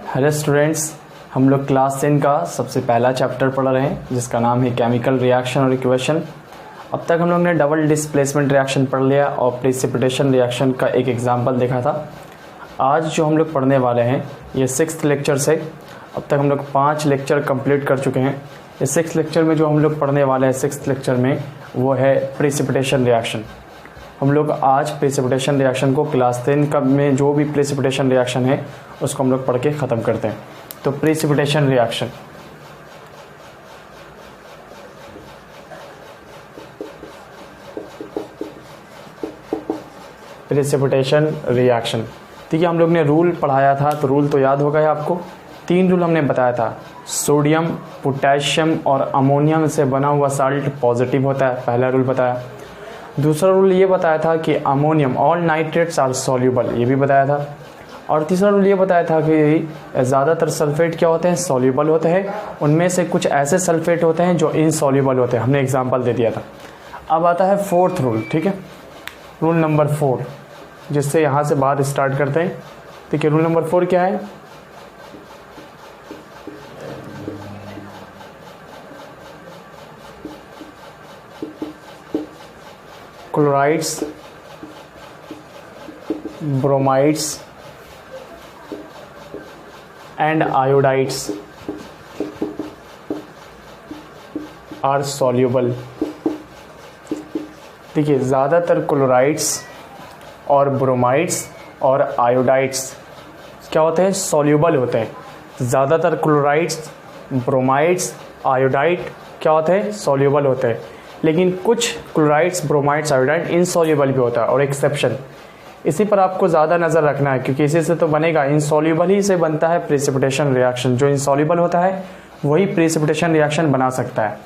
Hello students, हम लोग class 10 का सबसे पहला चैप्टर पढ़ रहे हैं जिसका नाम है केमिकल रिएक्शन और इक्वेशन। अब तक हम लोग ने डबल डिस्प्लेसमेंट रिएक्शन पढ़ लिया और प्रेसिपिटेशन रिएक्शन का एक एग्जांपल देखा था। आज जो हम लोग पढ़ने वाले हैं ये 6th लेक्चर से। अब तक हम लोग 5 लेक्चर कंप्लीट कर चुके हैं। इस 6th लेक्चर में जो हम लोग पढ़ने वाले हैं 6th लेक्चर में वो है प्रेसिपिटेशन रिएक्शन। हम लोग आज प्रेसिपिटेशन रिएक्शन को क्लास 10 का में जो भी प्रेसिपिटेशन रिएक्शन है उसको हम लोग पढ़ के ख़त्म करते हैं। तो प्रेसिपिटेशन रिएक्शन, प्रेसिपिटेशन रिएक्शन, ठीक है। हम लोग ने रूल पढ़ाया था तो रूल तो याद होगा आपको। 3 रूल हमने बताया था। सोडियम, पोटेशियम और अमोनियम से बना हुआ साल्ट पॉजिटिव होता है, पहला रूल बताया। दूसरा रूल ये बताया था कि ammonium all nitrates are soluble, ये भी बताया था। और तीसरा रूल ये बताया था कि ज़्यादातर सल्फेट क्या होते हैं, सॉल्यूबल होते हैं। उनमें से कुछ ऐसे सल्फेट होते हैं जो इनसॉल्यूबल होते हैं, हमने एग्जांपल दे दिया था। अब आता है 4th रूल, ठीक है, रूल नंबर 4, जिससे यहाँ से बात स्टार्ट करते हैं। ठीक है, रूल नंबर 4 क्या है? Chlorides, bromides and iodides are soluble। देखिए, ज़्यादातर क्लोराइड्स और ब्रोमाइड्स और आयोडाइड्स क्या होते हैं, सॉल्यूबल होते हैं। ज़्यादातर क्लोराइड्स, ब्रोमाइड्स, आयोडाइड क्या होते हैं, सॉल्यूबल होते हैं। लेकिन कुछ क्लोराइड्स, ब्रोमाइड्स, आयोडाइड इनसॉल्यूबल भी होता है, और एक्सेप्शन। इसी पर आपको ज़्यादा नज़र रखना है क्योंकि इसी से तो बनेगा, इनसॉल्यूबल ही से बनता है प्रेसिपिटेशन रिएक्शन। जो इनसॉल्यूबल होता है वही प्रेसिपिटेशन रिएक्शन बना सकता है।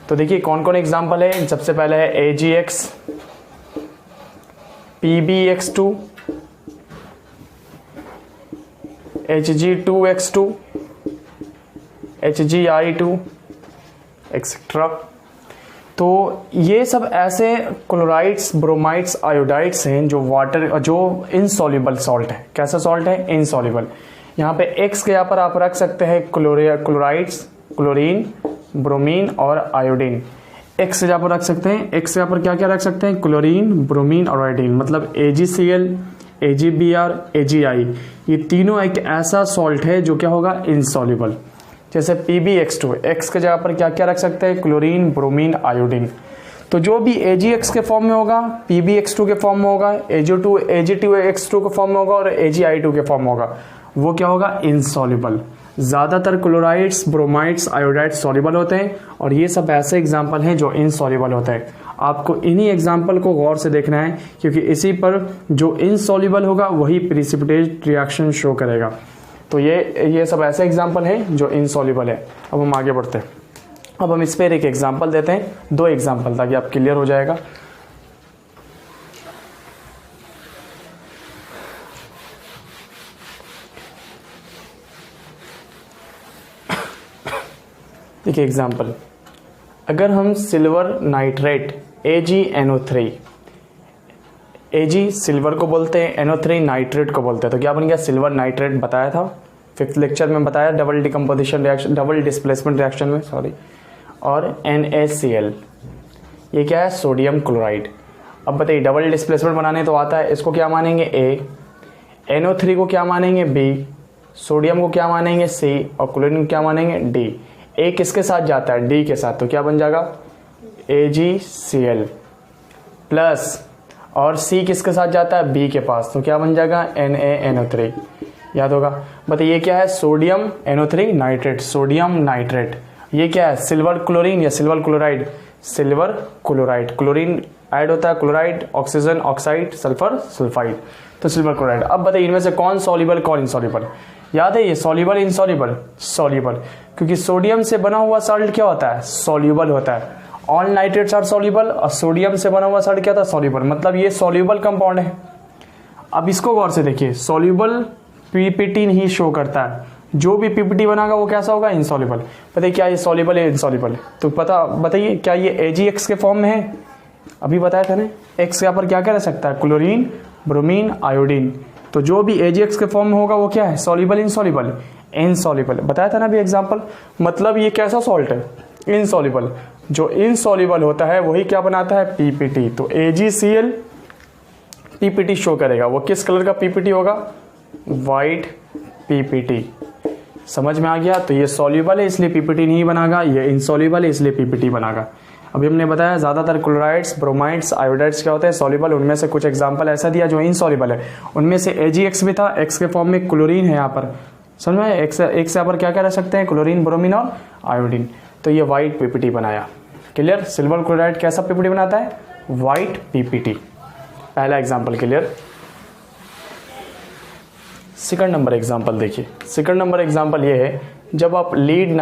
तो देखिए कौन कौन एग्जांपल है। सबसे पहले है AgX, PbX2, Hg2x2, Hgi2 etcetera. तो ये सब ऐसे क्लोराइड्स, ब्रोमाइड्स, आयोडाइड्स हैं जो इनसॉल्यूबल सॉल्ट है। कैसा सॉल्ट है, इनसॉल्यूबल। यहाँ पे X के यहाँ पर आप रख सकते हैं क्लोराइड्स, क्लोरीन, ब्रोमीन और आयोडीन। X यहाँ पर रख सकते हैं। X यहाँ पर क्या क्या रख सकते हैं, क्लोरीन, ब्रोमीन और आयोडीन। मतलब AgCl, AgBr, AgI, ये तीनों एक ऐसा सॉल्ट है जो क्या होगा, इनसॉल्यूबल। जैसे PbX2, X के जगह पर क्या क्या रख सकते हैं, क्लोरीन, ब्रोमीन, आयोडीन। तो जो भी AgX के फॉर्म में होगा, PbX2 के फॉर्म में होगा, Ag2X2 के फॉर्म में होगा और Agi2 के फॉर्म में होगा, वो क्या होगा, इनसॉल्यूबल। ज़्यादातर क्लोराइड्स, ब्रोमाइड्स, आयोडाइड्स सॉल्यूबल होते हैं, और ये सब ऐसे एग्जाम्पल हैं जो इनसॉल्यूबल होते हैं। आपको इन्हीं एग्जाम्पल को गौर से देखना है क्योंकि इसी पर जो इनसॉल्यूबल होगा वही प्रेसिपिटेट रिएक्शन शो करेगा। तो ये सब ऐसे एग्जाम्पल हैं जो इनसॉल्यूबल है। अब हम आगे बढ़ते हैं। अब हम इस पर एक एग्जाम्पल देते हैं, 2 एग्जाम्पल, ताकि आप क्लियर हो जाएगा। देखिए एग्जाम्पल, अगर हम silver nitrate AgNO3, Ag silver को बोलते हैं, NO3 नाइट्रेट को बोलते हैं, तो क्या बन गया, सिल्वर नाइट्रेट बताया था 5th लेक्चर में, बताया double decomposition reaction, double displacement reaction में, सॉरी। और NaCl, ये क्या है, सोडियम क्लोराइड। अब बताइए, डबल डिस्प्लेसमेंट बनाने तो आता है, इसको क्या मानेंगे, A, NO3 को क्या मानेंगे, B, सोडियम को क्या मानेंगे, C, और क्लोरीन को क्या मानेंगे, D। A किसके साथ जाता है, D के साथ, तो क्या बन जाएगा, AgCl प्लस, और C किसके साथ जाता है, B के पास, तो क्या बन जाएगा, NaNO3। याद होगा। बताइए क्या है, sodium NO3 nitrate, sodium nitrate. ये क्या है, सिल्वर क्लोरीन या silver chloride, silver chloride. Chlorine add होता है, chloride, oxygen, oxide, sulphur, sulphide, तो सिल्वर क्लोराइड। अब बताइए इनमें से कौन सॉल्यूबल, कौन इनसॉल्यूबल। याद है ये सॉल्यूबल, इनसॉल्यूबल, सॉल्यूबल, क्योंकि सोडियम से बना हुआ सॉल्ट क्या होता है, सॉल्यूबल होता है। ऑल नाइट्रेट्स आर सॉल्यूबल, और सोडियम से बना हुआ सॉल्ट क्या था, सॉल्यूबल। मतलब ये सॉल्यूबल कंपाउंड है। अब इसको गौर से देखिए, सॉल्यूबल PPT नहीं शो करता है, जो भी PPT बनाएगा वो कैसा होगा, इनसॉल्यूबल। बताइए क्या ये सॉल्यूबल है, इनसॉल्यूबल। तो बताइए क्या ये AgX के फॉर्म में है, अभी बताया था ना। X यहाँ पर क्या क्या रह सकता है, क्लोरीन, ब्रोमीन, आयोडीन। तो जो भी AgX के फॉर्म में होगा वो क्या है, सॉल्युबल इनसॉल्युबल। इनसॉल्युबल, बताया था ना अभी एग्जांपल। मतलब ये कैसा सॉल्ट है, इनसॉल्युबल। जो इनसॉल्युबल होता है वही क्या बनाता है, पीपीटी। तो AgCl पीपीटी शो करेगा। वो किस कलर का पीपीटी होगा, वाइट पीपीटी। समझ में आ गया। तो ये सॉल्युबल है इसलिए पीपीटी नहीं बनागा, ये इनसॉल्युबल है इसलिए पीपीटी बनागा। अभी हमने बताया ज़्यादातर क्लोराइड्स, ब्रोमाइड्स, आयोडाइड्स क्या होते हैं, सॉल्युबल। उनमें से कुछ एग्जांपल ऐसा दिया जो इनसॉल्युबल है। उनमें से AgX भी था, X के फॉर्म में क्लोरीन है यहाँ पर। समझ में, एक से यहाँ पर क्या क्या रख सकते हैं, क्लोरीन, ब्रोमीन और आयोडीन। तो ये वाइट पीपीटी बनाया। क्लियर। सिल्वर क्लोराइड कैसा पीपीटी बनाता है, वाइट पीपीटी। पहला example clear. Second number example देखिए। सेकंड नंबर एग्जाम्पल ये है, जब आप लीड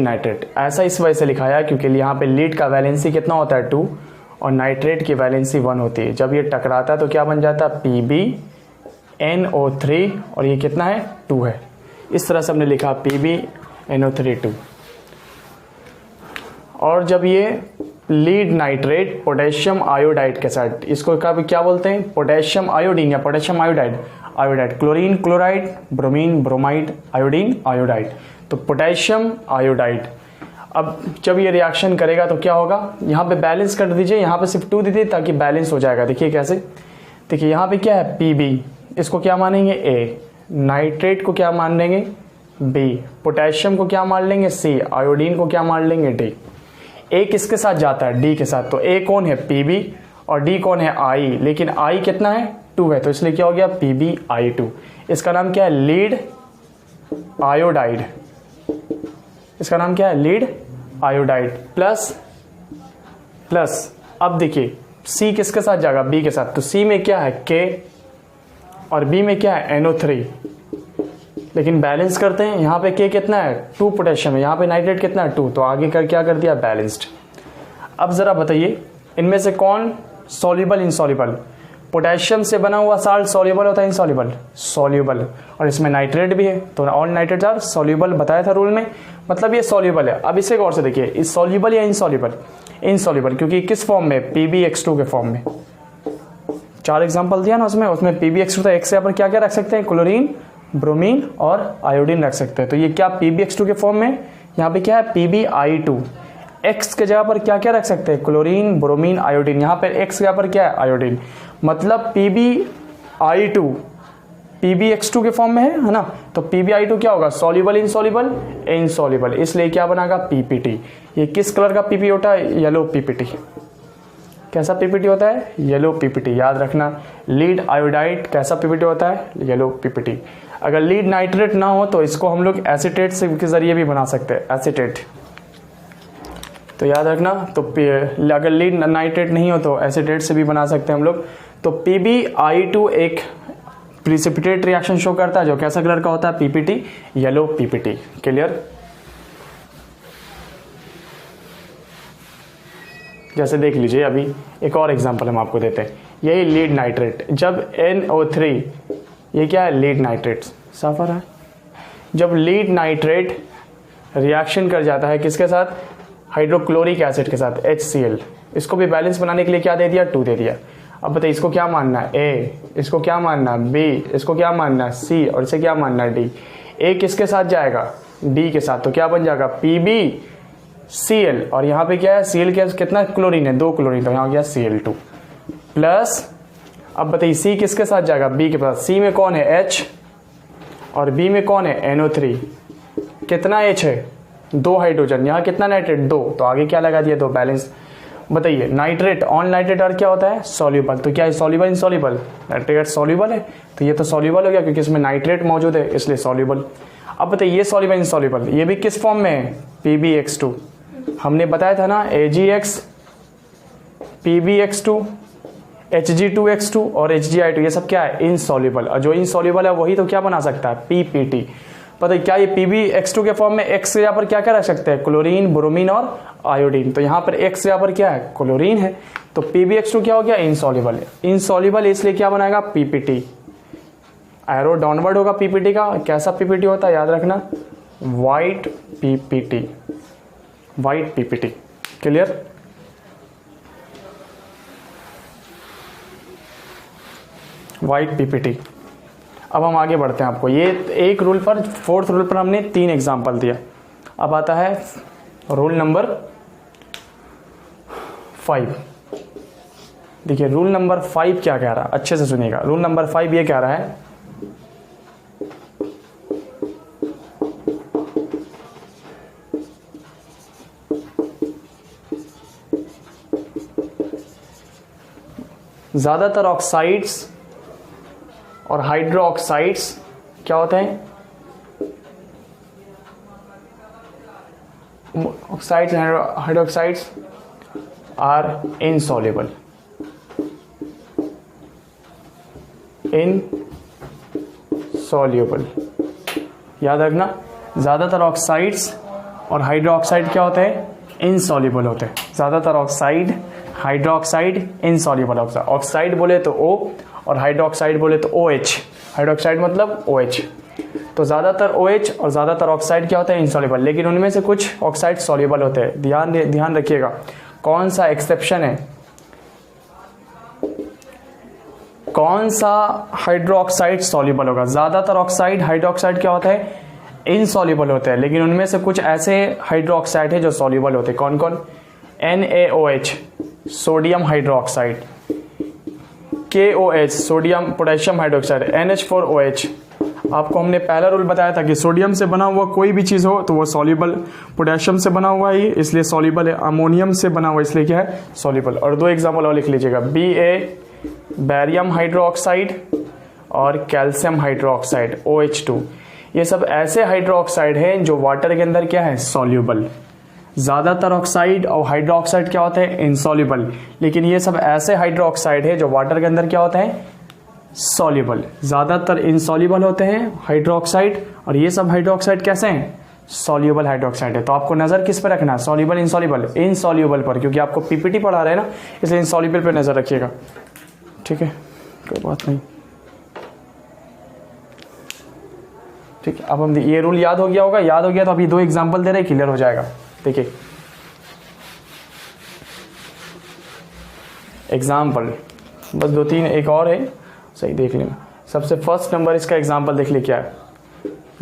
नाइट्रेट ऐसा इस वजह से लिखाया क्योंकि यहाँ पे लीड का वैलेंसी कितना होता है 2 और नाइट्रेट की वैलेंसी 1 होती है। जब ये टकराता है तो क्या बन जाता है, PbNO3 और ये कितना है, 2 है। इस तरह से हमने लिखा PbNO3 2। और जब ये लीड नाइट्रेट पोटेशियम आयोडाइड के साथ, इसको क्या बोलते हैं, पोटेशियम आयोडीन या potassium iodide, chlorine chloride, bromine bromide, iodine iodide. तो पोटेशियम आयोडाइड। अब जब ये रिएक्शन करेगा तो क्या होगा, यहाँ पे बैलेंस कर दीजिए, यहाँ पे सिर्फ 2 दीजिए ताकि बैलेंस हो जाएगा। देखिए कैसे, देखिए यहाँ पे क्या है, Pb, इसको क्या मानेंगे A, नाइट्रेट को क्या मान लेंगे B, पोटेशियम को क्या मान लेंगे C, आयोडीन को क्या मान लेंगे D। A किसके साथ जाता है, D के साथ। तो A कौन है, Pb, और D कौन है, I। लेकिन I कितना है, 2 है, तो इसलिए क्या हो गया, PbI2। इसका नाम क्या है, लीड आयोडाइड। इसका नाम क्या है, लीड आयोडाइड। प्लस अब देखिए C किसके साथ जाएगा, B के साथ। तो C में क्या है, K, और B में क्या है, NO3। लेकिन बैलेंस करते हैं, यहाँ पे K कितना है, 2 पोटेशियम है, यहाँ पे नाइट्रेट कितना है, 2। तो आगे क्या कर दिया, बैलेंस्ड। अब जरा बताइए इनमें से कौन सॉल्युबल, इनसॉल्युबल। पोटेशियम से बना हुआ साल्ट सॉल्युबल होता है, इनसॉल्युबल, सॉल्युबल। और इसमें नाइट्रेट भी है, तो ऑल नाइट्रेट्स आर सॉल्युबल, बताया था रूल में। मतलब ये सॉल्युबल है। अब इसे गौर से देखिए, इस सॉल्युबल या इनसॉल्युबल, इनसॉल्युबल, क्योंकि किस फॉर्म में, PbX2 के फॉर्म में। 4 एग्जाम्पल दिया ना उसमें PbX2 था। X से यहाँ पर क्या क्या रख सकते हैं, क्लोरीन, ब्रोमीन और आयोडीन रख सकते हैं। तो ये क्या PbX2 के फॉर्म में, यहाँ पे क्या है, PbI2। X के जगह पर क्या क्या रख सकते हैं, क्लोरीन, ब्रोमीन, आयोडीन। यहाँ पे X के जगह पर क्या है, आयोडीन। मतलब PbI2 PbX2 के फॉर्म में है ना। तो PbI2 क्या होगा, सॉल्युबल, इनसॉल्युबल, इनसॉल्युबल, इसलिए क्या बनाएगा, PPT। ये किस कलर का PP होता है, येलो PPT। कैसा PPT होता है, येलो PPT। याद रखना, लीड आयोडाइड कैसा PPT होता है, येलो PPT। अगर लीड नाइट्रेट ना हो तो इसको हम लोग एसीटेट से के जरिए भी बना सकते हैं, एसीटेट। तो याद रखना, तो अगर लीड नाइट्रेट नहीं हो तो एसीटेट से भी बना सकते हैं हम लोग। तो PbI2 एक प्रिसिपिटेट रिएक्शन शो करता है जो कैसा कलर का होता है, PPT, येलो PPT। क्लियर। जैसे देख लीजिए, अभी एक और एग्जांपल हम आपको देते हैं। यही लीड नाइट्रेट, जब NO3, ये क्या है, लीड नाइट्रेट, साफ आ रहा है। जब लीड नाइट्रेट रिएक्शन कर जाता है किसके साथ, हाइड्रोक्लोरिक एसिड के साथ, HCl। इसको भी बैलेंस बनाने के लिए क्या दे दिया, 2 दे दिया। अब बताइए इसको क्या मानना है, A, इसको क्या मानना है, B, इसको क्या मानना है, C, और इसे क्या मानना है, D। A किसके साथ जाएगा, D के साथ। तो क्या बन जाएगा, PbCl, और यहाँ पे क्या है, Cl के कितना क्लोरीन है, 2 क्लोरीन, तो यहाँ हो गया Cl2 प्लस। अब बताइए C किसके साथ जाएगा, B के पास। C में कौन है, H, और B में कौन है, NO3। कितना H है, 2 हाइड्रोजन, यहाँ कितना नाइट्रेट, 2, तो आगे क्या लगा दिया, 2, बैलेंस। बताइए नाइट्रेट, ऑन नाइट्रेट और क्या होता है, सॉल्युबल। तो क्या है, सॉल्युबल, इनसॉल्युबल, नाइट्रेट सॉल्युबल है, तो ये तो सॉल्युबल हो गया क्योंकि इसमें नाइट्रेट मौजूद है, इसलिए सॉल्युबल। अब बताइए ये सॉल्युबल, इनसॉल्युबल, ये भी किस फॉर्म में है, PbX2। हमने बताया था ना, AgX, PbX2, Hg2X2 और HgI2, ये सब क्या है, इनसॉल्युबल। और जो इनसॉल्युबल है वही तो क्या बना सकता है, PPT। पता है क्या, ये PbX2 के फॉर्म में X यहाँ पर क्या क्या रख सकते हैं, क्लोरीन, ब्रोमीन और आयोडीन। तो यहाँ पर X यहाँ पर क्या है, क्लोरीन है। तो PbX2 क्या हो गया, इनसॉल्युबल है। इनसॉल्युबल इसलिए क्या बनाएगा, PPT। एरो डाउनवर्ड होगा PPT का। कैसा PPT होता है, याद रखना, white PPT, white PPT। Clear. White PPT। अब हम आगे बढ़ते हैं। आपको ये एक रूल पर, फोर्थ रूल पर हमने 3 एग्जाम्पल दिया। अब आता है रूल नंबर 5। देखिए रूल नंबर 5 क्या कह रहा है, अच्छे से सुनिएगा। रूल नंबर 5 ये कह रहा है ज़्यादातर ऑक्साइड्स और हाइड्रो ऑक्साइड्स क्या होते हैं, oxides and hydroxides are insoluble. Insoluble, याद रखना, ज़्यादातर ऑक्साइड्स और हाइड्रो ऑक्साइड क्या होते हैं, इनसॉल्युबल होते हैं। ज़्यादातर oxide, hydroxide, insoluble oxide. Oxide बोले तो O और हाइड्रोक्साइड बोले तो OH। हाइड्रोक्साइड मतलब OH। तो ज़्यादातर OH और ज़्यादातर ऑक्साइड क्या होता है, इनसॉल्युबल। लेकिन उनमें से कुछ ऑक्साइड सॉल्युबल होते हैं। ध्यान रखिएगा कौन सा एक्सेप्शन है, कौन सा हाइड्रोक्साइड सॉल्युबल होगा। ज़्यादातर ऑक्साइड, हाइड्रोक्साइड क्या होता है, इनसॉल्युबल होते हैं। लेकिन उनमें से कुछ ऐसे हाइड्रोक्साइड है जो सॉल्युबल होते हैं। कौन कौन, NaOH sodium hydroxide, KOH sodium potassium hydroxide, NH4OH। आपको हमने पहला रूल बताया था कि सोडियम से बना हुआ कोई भी चीज़ हो तो वो सॉल्युबल, पोटेशियम से बना हुआ है इसलिए सॉल्युबल है, अमोनियम से बना हुआ इसलिए क्या है, सॉल्युबल। और 2 एग्जाम्पल और लिख लीजिएगा, Ba बैरियम हाइड्रोक्साइड और कैल्शियम हाइड्रोक्साइड OH2। ये सब ऐसे हाइड्रोक्साइड हैं जो वाटर के अंदर क्या है, सॉल्युबल। ज़्यादातर ऑक्साइड और हाइड्रोक्साइड क्या होते हैं, इनसॉल्युबल। लेकिन ये सब ऐसे हाइड्रोक्साइड है जो वाटर के अंदर क्या होते हैं, सॉल्युबल। ज़्यादातर इनसॉल्युबल होते हैं हाइड्रोक्साइड, और ये सब हाइड्रोक्साइड कैसे हैं, सॉल्युबल हाइड्रोक्साइड है। तो आपको नज़र किस पर रखना है, सॉल्युबल इनसॉल्युबल, इनसॉल्युबल पर, क्योंकि आपको पीपीटी पढ़ा रहे हैं ना, इसलिए इनसॉल्युबल पर नज़र रखिएगा। ठीक है, कोई बात नहीं। ठीक है, अब हम ये रूल याद हो गया होगा, याद हो गया तो अभी 2 एग्जाम्पल दे रहे, क्लियर हो जाएगा। देखिए एग्जाम्पल, बस 2-3 एक और है, सही देख लेना। सबसे फर्स्ट नंबर इसका एग्जाम्पल देख ली क्या है।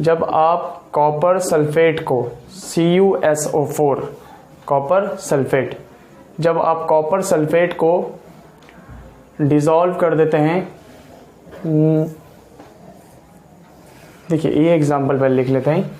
जब आप कॉपर सल्फेट को CuSO4, कॉपर सल्फेट, जब आप कॉपर सल्फेट को डिसॉल्व कर देते हैं, देखिए ये एग्जाम्पल पहले लिख लेते हैं।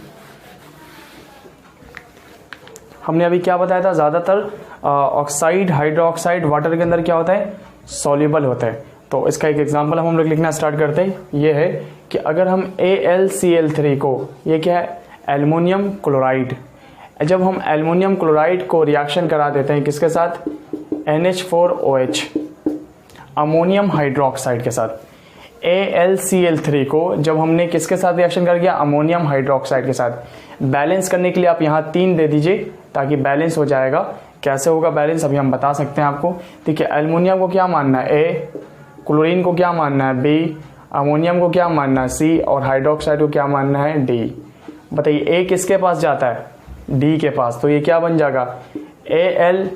हमने अभी क्या बताया था, ज़्यादातर ऑक्साइड, हाइड्रोक्साइड वाटर के अंदर क्या होता है, सॉल्युबल होता है। तो इसका एक एग्जांपल हम लोग लिखना स्टार्ट करते हैं। ये है कि अगर हम AlCl3 को, ये क्या है, एल्युमिनियम क्लोराइड, जब हम एल्युमिनियम क्लोराइड को रिएक्शन करा देते हैं किसके साथ, NH4OH अमोनियम हाइड्रोक्साइड के साथ। AlCl3 को जब हमने किसके साथ रिएक्शन कर दिया, अमोनियम हाइड्रोक्साइड के साथ। बैलेंस करने के लिए आप यहाँ 3 दे दीजिए ताकि बैलेंस हो जाएगा। कैसे होगा बैलेंस अभी हम बता सकते हैं आपको। देखिए एल्युमिनियम को क्या मानना है, A, क्लोरीन को क्या मानना है, B, अमोनियम को क्या मानना है, C, और हाइड्रोक्साइड को क्या मानना है, D। बताइए A किसके पास जाता है, D के पास। तो ये क्या बन जाएगा, AlOH,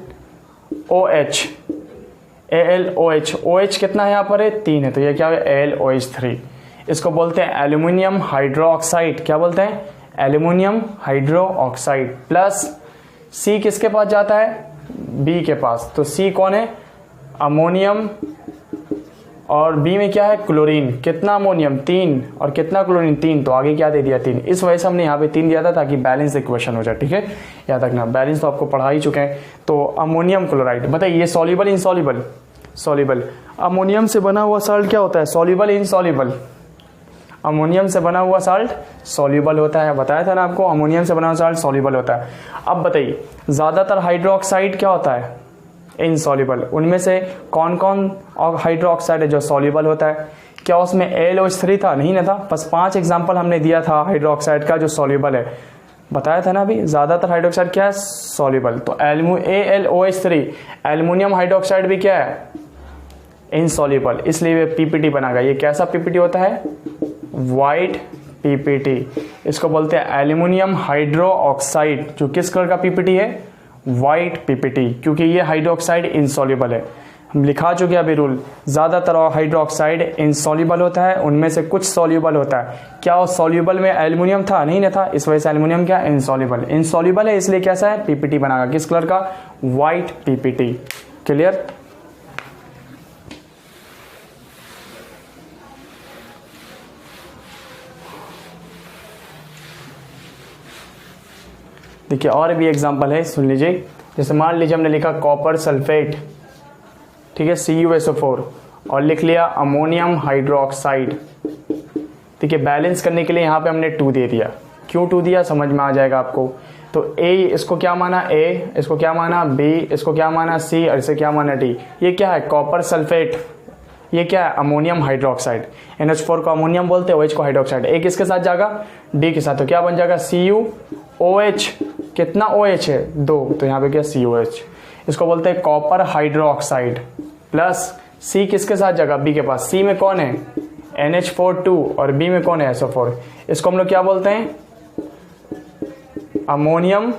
AlOH, OH कितना है यहाँ पर है, 3 है, तो ये क्या है, AlOH3। इसको बोलते हैं एल्युमिनियम हाइड्रोक्साइड। क्या बोलते हैं, एल्युमिनियम हाइड्रोक्साइड। प्लस C किसके पास जाता है, B के पास। तो C कौन है, अमोनियम, और B में क्या है, क्लोरीन। कितना अमोनियम, 3, और कितना क्लोरीन, 3। तो आगे क्या दे दिया, 3। इस वजह से हमने यहाँ पे 3 दिया था ताकि बैलेंस इक्वेशन हो जाए। ठीक है, याद रखना, बैलेंस तो आपको पढ़ा ही चुके हैं। तो अमोनियम क्लोराइड, बताइए ये सॉल्युबल इनसॉल्युबल, सॉल्युबल। अमोनियम से बना हुआ साल्ट क्या होता है, सॉल्युबल इनसॉल्युबल। अमोनियम से बना हुआ साल्ट सॉल्युबल होता है, बताया था ना आपको, अमोनियम से बना हुआ साल्ट सॉल्युबल होता है। अब बताइए ज़्यादातर हाइड्रोक्साइड क्या होता है, इनसॉल्युबल। उनमें से कौन कौन हाइड्रोक्साइड है जो सॉल्युबल होता है, क्या उसमें AlOH3 था, नहीं ना था। बस 5 एग्जाम्पल हमने दिया था हाइड्रोक्साइड का जो सॉल्युबल है, बताया था ना अभी। ज़्यादातर हाइड्रोक्साइड क्या है, सॉल्युबल। तो AlOH3, एल्युमिनियम हाइड्रोक्साइड भी क्या है, इनसॉल्युबल, इसलिए ये PPT बनाएगा। ये कैसा PPT होता है, वाइट PPT। इसको बोलते हैं एल्युमिनियम हाइड्रो ऑक्साइड। जो किस कलर का PPT है, वाइट PPT, क्योंकि ये हाइड्रोक्साइड इनसॉल्युबल है। हम लिखा चुके हैं अभी रूल, ज़्यादातर हाइड्रोक्साइड इनसॉल्युबल होता है, उनमें से कुछ सॉल्युबल होता है। क्या वो सॉल्युबल में एल्युमिनियम था? नहीं ना था, इस वजह से एल्युमिनियम क्या इनसॉल्युबल, इनसॉल्युबल है इसलिए कैसा है पीपीटी बनाएगा, किस कलर का? White PPT. क्लियर? देखिए और भी एग्जांपल है, सुन लीजिए। जैसे मान लीजिए हमने लिखा कॉपर सल्फेट, ठीक है, CuSO4, और लिख लिया अमोनियम हाइड्रोक्साइड। ठीक है, बैलेंस करने के लिए यहाँ पे हमने 2 दे दिया। क्यों 2 दिया समझ में आ जाएगा आपको। तो A इसको क्या माना A, इसको क्या माना B, इसको क्या माना C और इसे क्या माना D। ये क्या है? Copper sulphate. ये क्या है? Ammonium hydroxide. NH4 को अमोनियम बोलते हैं, OH को हाइड्रोक्साइड। A किसके साथ जाएगा? D के साथ। तो क्या बन जाएगा? CuOH। कितना OH है? 2, तो यहाँ पे क्या COH। इसको बोलते हैं कॉपर हाइड्रोक्साइड। प्लस C किसके साथ जाएगा? B के पास। C में कौन है? NH4 और B में कौन है? SO4। इसको हम लोग क्या बोलते हैं? Ammonium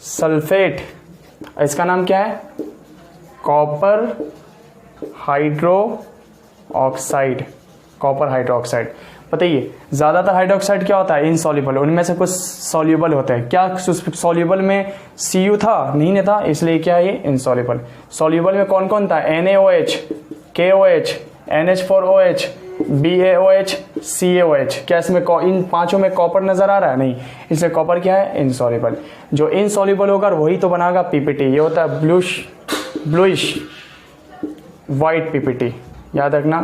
sulphate. इसका नाम क्या है? Copper hydro oxide. Copper hydroxide. बताइए ज़्यादातर हाइड्रोक्साइड क्या होता है? इनसॉल्युबल। उनमें से कुछ सॉल्युबल होते हैं। क्या सॉल्युबल में Cu था? नहीं ना था, इसलिए क्या है ये इनसॉल्युबल। सॉल्युबल में कौन कौन था? NaOH, KOH, NH4OH, BaOH, CaOH। क्या इसमें इन पांचों में कॉपर नजर आ रहा है? नहीं, इसलिए कॉपर क्या है? इनसॉल्युबल। जो इनसॉल्युबल होगा वही तो बनाएगा पीपीटी। ये होता है ब्लूइश वाइट पीपीटी। याद रखना,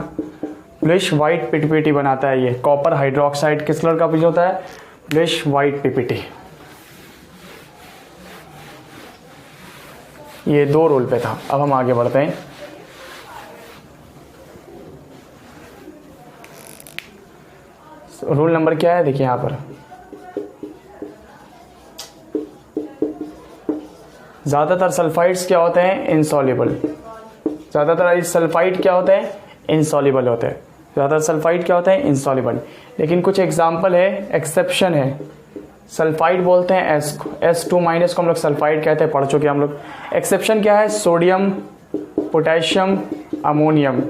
ब्लूइश वाइट पीपीटी बनाता है ये। कॉपर हाइड्रोक्साइड किस कलर का पीस होता है? Bluish white PPT. ये 2 रोल पे था। अब हम आगे बढ़ते हैं। रूल नंबर क्या है? देखिए यहाँ पर ज़्यादातर सल्फाइड्स क्या होते हैं? इनसॉल्युबल। ज़्यादातर सल्फाइड क्या होते हैं? इनसॉल्युबल होते हैं। ज़्यादातर सल्फाइड क्या होते हैं? इनसॉल्युबल। लेकिन कुछ एग्जाम्पल है, एक्सेप्शन है। सल्फाइड बोलते हैं S2 माइनस को हम लोग सल्फाइड कहते हैं, पढ़ चुके हम लोग। एक्सेप्शन क्या है? Sodium, potassium, ammonium.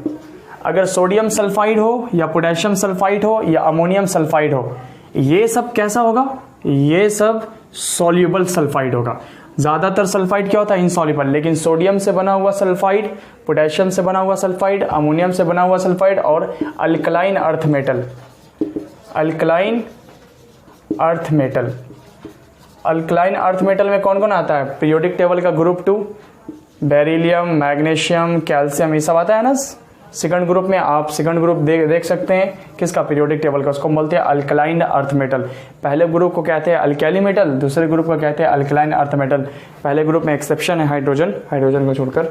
अगर सोडियम सल्फाइड हो या पोटेशियम सल्फाइड हो या अमोनियम सल्फाइड हो, ये सब कैसा होगा? ये सब सॉल्युबल सल्फाइड होगा। ज़्यादातर सल्फाइड क्या होता है? इनसॉल्युबल। लेकिन सोडियम से बना हुआ सल्फाइड, पोटेशियम से बना हुआ सल्फाइड, अमोनियम से बना हुआ सल्फाइड और alkaline earth metal. Alkaline earth metal. Alkaline earth metal में कौन कौन आता है? पीरियोडिक टेबल का ग्रुप 2, बेरिलियम, मैग्नीशियम, कैल्शियम, ये सब आता है ना सेकंड ग्रुप में। आप सेकंड ग्रुप देख सकते हैं किसका? पीरियोडिक टेबल का। उसको बोलते हैं अल्कलाइन अर्थ मेटल। पहले ग्रुप को कहते हैं अल्कैली मेटल, दूसरे ग्रुप को कहते हैं अल्कलाइन अर्थ मेटल। पहले ग्रुप में एक्सेप्शन है हाइड्रोजन को छोड़कर।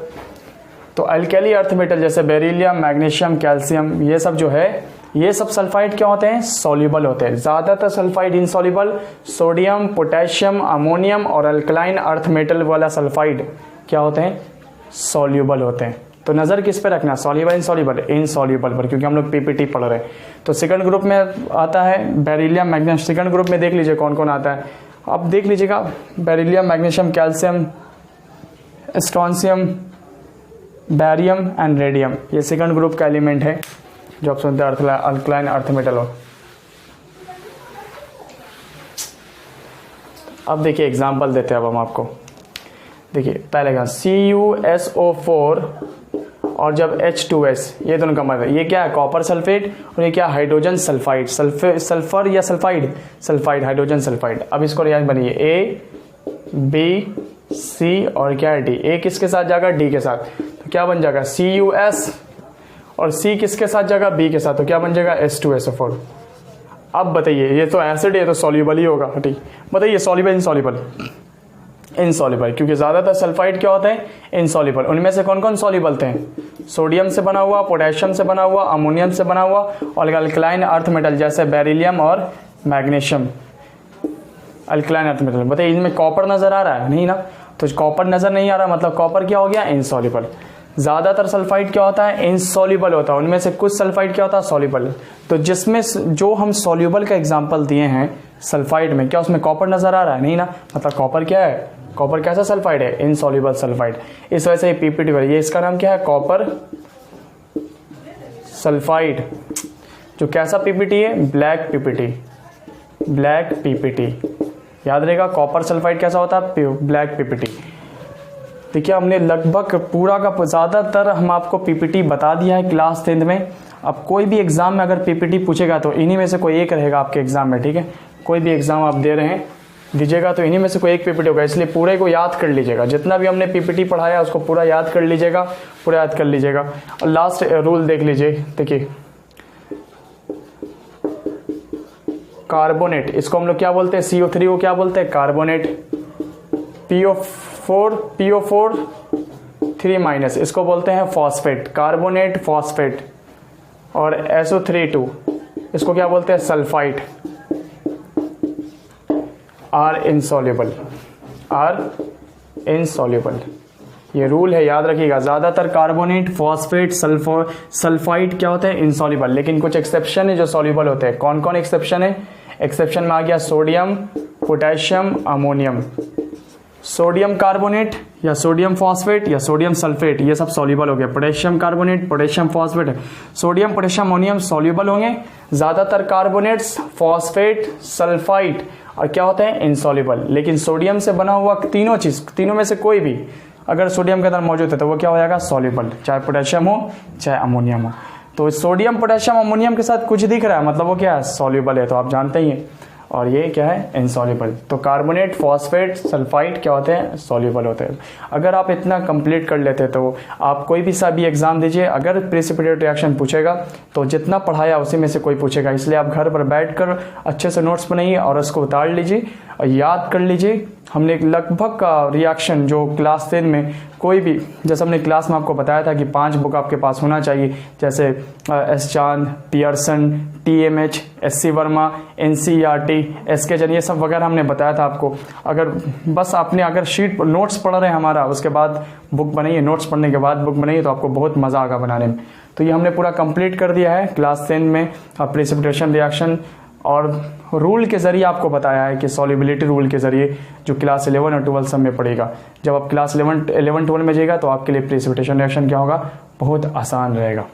तो अल्कैली अर्थ मेटल जैसे बेरिलियम, मैग्नीशियम, कैल्शियम, ये सब जो है, ये सब सल्फाइड क्या होते हैं? सॉल्युबल होते हैं। ज़्यादातर sulphide insoluble. Sodium, potassium, ammonium और अल्कलाइन अर्थ मेटल वाला सल्फाइड क्या होते हैं? सॉल्युबल होते हैं। तो नज़र किस पे रखना? Soluble insoluble? इनसॉल्युबल पर, क्योंकि हम लोग पीपीटी पढ़ रहे हैं। तो सेकंड ग्रुप में आता है बेरिलियम, मैग्नीशियम। सेकंड ग्रुप में देख लीजिए कौन कौन आता है, अब देख लीजिएगा। Beryllium, magnesium, calcium, strontium, barium and radium, ये सेकंड ग्रुप का एलिमेंट है जो आप सुनते हैं अल्कलाइन अर्थ मेटल हो। अब देखिए एग्जाम्पल देते हैं अब हम आपको। देखिए पहले का CuSO4 और जब H2S, ये दोनों का मतलब ये क्या है? कॉपर सल्फेट और ये क्या? Hydrogen sulphide. सल्फर या सल्फाइड? Sulphide, hydrogen sulphide. अब इसको रिएक्ट बनिए A, B, C और क्या है D। A किसके साथ जाएगा? D के साथ। तो क्या बन जाएगा? CuS। और C किसके साथ जाएगा? B के साथ। तो क्या बन जाएगा? H2SO4। अब बताइए, ये तो एसिड है तो सॉल्युबल ही होगा। ठीक, बताइए सॉल्युबल इनसॉल्युबल? इनसॉल्युबल, क्योंकि ज़्यादातर सल्फाइड क्या होते हैं? इनसॉल्युबल। उनमें से कौन कौन सॉल्युबल थे? सोडियम से बना हुआ, पोटेशियम से बना हुआ, अमोनियम से बना हुआ और अल्कलाइन अर्थ मेटल जैसे बेरिलियम और मैग्नीशियम। Alkaline earth metal. बताइए इनमें कॉपर नज़र आ रहा है? नहीं ना, तो कॉपर नज़र नहीं आ रहा, मतलब कॉपर क्या हो गया? इनसॉल्युबल। ज़्यादातर सल्फाइड क्या होता है? इनसॉल्युबल होता है। उनमें से कुछ सल्फाइड क्या होता है? सॉल्युबल। तो जिसमें जो हम सॉल्युबल का एग्जांपल दिए हैं सल्फाइड में, क्या उसमें कॉपर नज़र आ रहा है? नहीं ना, मतलब कॉपर क्या है? कॉपर कैसा सल्फाइड है, इनसॉल्युबल सल्फाइड। इस वजह से ये पीपीटी हो रही है। इसका नाम क्या है, कॉपर सल्फाइड। जो कैसा पीपीटी है, ब्लैक पीपीटी, ब्लैक पीपीटी। याद रहेगा कॉपर सल्फाइड कैसा होता है, ब्लैक पीपीटी। देखिए हमने लगभग पूरा का ज़्यादातर हम आपको पीपीटी बता दिया है क्लास 10th में। अब कोई भी एग्जाम में अगर पीपीटी पूछेगा तो इन्हीं में से कोई एक रहेगा आपके एग्जाम में, ठीक है। कोई भी एग्जाम आप दे रहे हैं दीजिएगा तो इन्हीं में से कोई एक पीपीटी होगा, इसलिए पूरे को याद कर लीजिएगा। जितना भी हमने पीपीटी पढ़ाया उसको पूरा याद कर लीजिएगा, पूरा याद कर लीजिएगा। और लास्ट रूल देख लीजिए, देखिए कार्बोनेट, इसको हम लोग क्या बोलते हैं, CO3 को क्या बोलते हैं, कार्बोनेट। PO4 3- इसको बोलते हैं फॉस्फेट, कार्बोनेट फॉस्फेट। और SO3 इसको क्या बोलते हैं, sulphide. Are insoluble, are insoluble. ये रूल है, याद रखिएगा। ज़्यादातर कार्बोनेट, फॉस्फेट, सल्फाइड क्या होते हैं, इनसॉल्युबल। लेकिन कुछ एक्सेप्शन है जो सॉल्युबल होते हैं। कौन कौन एक्सेप्शन है, एक्सेप्शन में आ गया sodium, potassium, ammonium. Sodium carbonate या सोडियम फॉस्फेट या सोडियम सल्फेट, ये सब सॉल्युबल हो गए। Potassium carbonate, potassium phosphate, sodium, potassium, ammonium soluble होंगे। ज़्यादातर कार्बोनेट्स, फॉस्फेट, सल्फाइड और क्या होते हैं, इनसॉल्युबल। लेकिन सोडियम से बना हुआ तीनों चीज़, तीनों में से कोई भी अगर सोडियम के अंदर मौजूद है तो वो क्या हो जाएगा, सॉल्युबल। चाहे पोटेशियम हो चाहे अमोनियम हो। तो सोडियम, पोटेशियम, अमोनियम के साथ कुछ दिख रहा है मतलब वो क्या है, सॉल्युबल है, तो आप जानते ही हैं। और ये क्या है, इनसॉल्युबल। तो कार्बोनेट, फॉस्फेट, सल्फाइड क्या होते हैं, सॉल्युबल होते हैं। अगर आप इतना कंप्लीट कर लेते तो आप कोई भी सा भी एग्जाम दीजिए, अगर प्रेसिपिटेट रिएक्शन पूछेगा तो जितना पढ़ाया उसी में से कोई पूछेगा। इसलिए आप घर पर बैठकर अच्छे से नोट्स बनाइए और उसको उतार लीजिए और याद कर लीजिए। हमने लगभग का रिएक्शन जो क्लास 10 में कोई भी, जैसे हमने क्लास में आपको बताया था कि 5 बुक आपके पास होना चाहिए, जैसे एस चांद, Pearson, TMH, SC Verma, NCERT, SK Jain, ये सब वगैरह हमने बताया था आपको। अगर बस आपने अगर शीट पर नोट्स पढ़ रहे हैं हमारा, उसके बाद बुक बनाइए, नोट्स पढ़ने के बाद बुक बनाइए तो आपको बहुत मज़ा आएगा बनाने में। तो ये हमने पूरा कंप्लीट कर दिया है क्लास 10 में प्रेसिपिटेशन रिएक्शन। और रूल के ज़रिए आपको बताया है कि सॉल्युबिलिटी रूल के ज़रिए, जो क्लास 11 और 12 सब में पड़ेगा। जब आप क्लास 11 12 में जाइएगा तो आपके लिए प्रेसिपिटेशन रिएक्शन क्या होगा, बहुत आसान रहेगा।